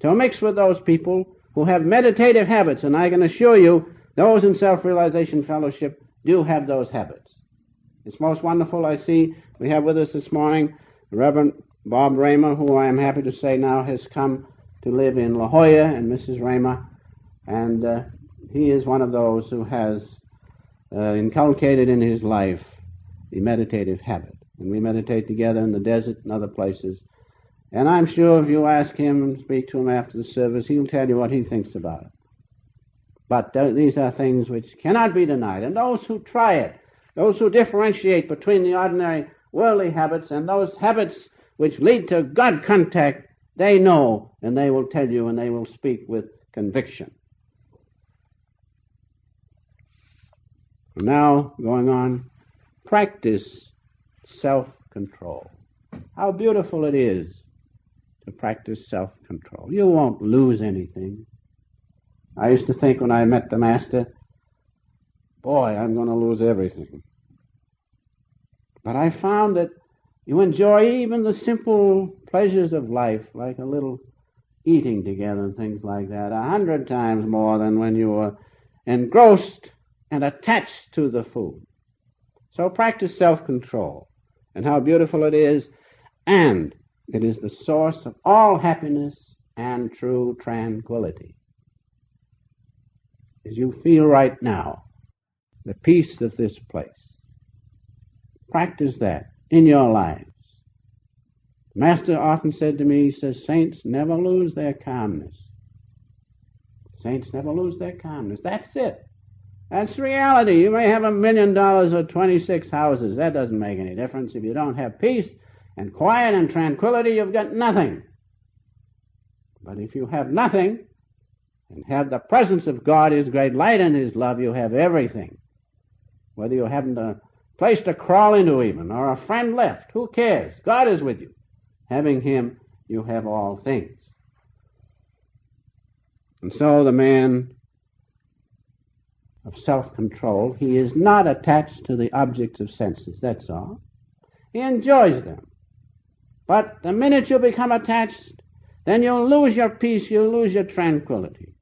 to mix with those people who have meditative habits, and I can assure you those in Self-Realization Fellowship do have those habits. It's most wonderful. I see we have with us this morning the Reverend Bob Raymer, who I am happy to say now has come to live in La Jolla, and Mrs. Raymer, and he is one of those who has inculcated in his life the meditative habit. And we meditate together in the desert and other places. And I'm sure if you ask him and speak to him after the service, he'll tell you what he thinks about it. But these are things which cannot be denied. And those who try it, those who differentiate between the ordinary worldly habits and those habits which lead to God contact, they know, and they will tell you, and they will speak with conviction. Now, going on, practice self-control. How beautiful it is to practice self-control. You won't lose anything. I used to think when I met the Master, boy, I'm going to lose everything. But I found that you enjoy even the simple pleasures of life, like a little eating together and things like that, 100 times more than when you were engrossed and attached to the food. So practice self-control, and how beautiful it is, and it is the source of all happiness and true tranquility. As you feel right now, the peace of this place, practice that in your lives. The Master often said to me, he says, saints never lose their calmness. Saints never lose their calmness. That's it. That's reality. You may have $1 million or 26 houses. That doesn't make any difference. If you don't have peace and quiet and tranquility, you've got nothing. But if you have nothing and have the presence of God, His great light and His love, you have everything. Whether you haven't a place to crawl into even, or a friend left, who cares? God is with you. Having Him, you have all things. And so the man of self-control, he is not attached to the objects of senses, that's all. He enjoys them. But the minute you become attached, then you'll lose your peace, you'll lose your tranquility.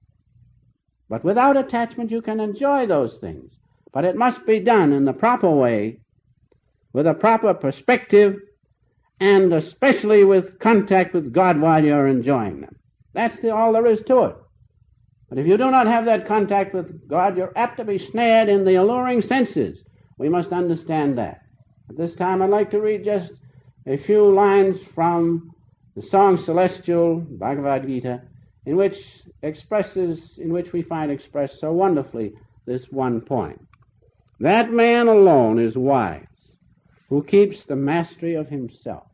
But without attachment, you can enjoy those things. But it must be done in the proper way, with a proper perspective, and especially with contact with God while you're enjoying them. That's all there is to it. But if you do not have that contact with God, you're apt to be snared in the alluring senses. We must understand that. At this time, I'd like to read just a few lines from the song Celestial, Bhagavad Gita, in which we find expressed so wonderfully this one point. That man alone is wise, who keeps the mastery of himself.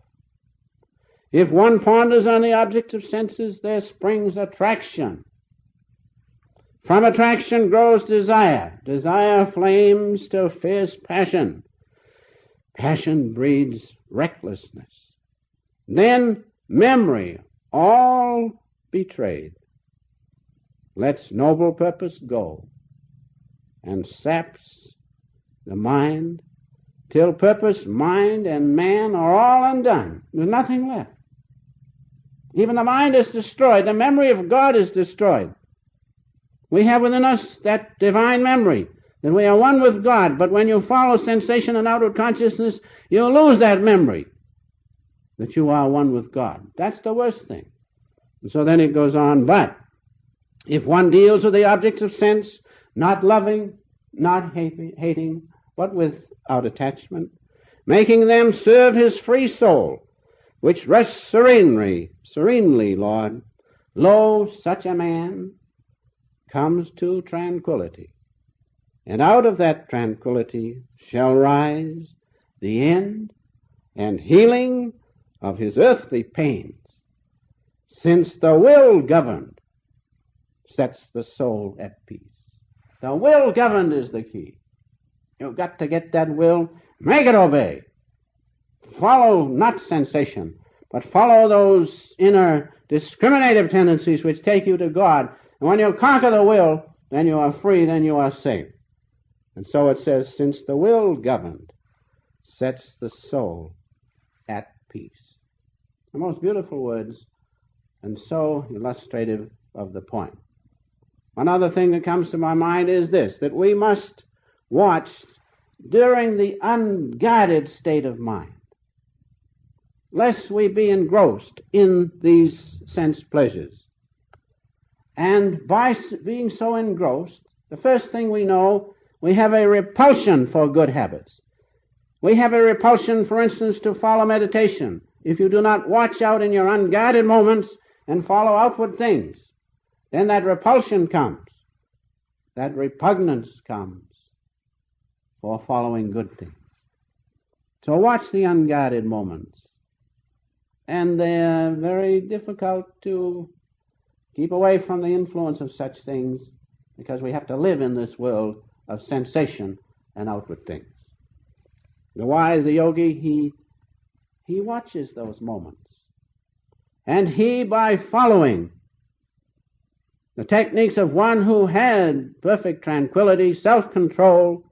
If one ponders on the objects of senses, there springs attraction. From attraction grows desire. Desire flames to fierce passion. Passion breeds recklessness. Then memory, all betrayed, lets noble purpose go and saps the mind till purpose, mind, and man are all undone. There's nothing left. Even the mind is destroyed. The memory of God is destroyed. We have within us that divine memory, that we are one with God, but when you follow sensation and outward consciousness, you lose that memory, that you are one with God. That's the worst thing. And so then it goes on, but if one deals with the objects of sense, not loving, not hating, but without attachment, making them serve his free soul, which rests serenely, Lord, lo, such a man comes to tranquility, and out of that tranquility shall rise the end and healing of his earthly pains, since the will governed sets the soul at peace. The will governed is the key. You've got to get that will, make it obey. Follow not sensation, but follow those inner discriminative tendencies which take you to God. And when you conquer the will, then you are free, then you are safe. And so it says, since the will governed sets the soul at peace. The most beautiful words and so illustrative of the point. One other thing that comes to my mind is this, that we must watch during the unguarded state of mind, lest we be engrossed in these sense pleasures. And by being so engrossed, the first thing we know, we have a repulsion for good habits. We have a repulsion, for instance, to follow meditation. If you do not watch out in your unguarded moments and follow outward things, then that repulsion comes, that repugnance comes for following good things. So watch the unguarded moments. And they're very difficult to keep away from the influence of such things, because we have to live in this world of sensation and outward things. The wise, the yogi, he watches those moments. And he, by following the techniques of one who had perfect tranquility, self-control,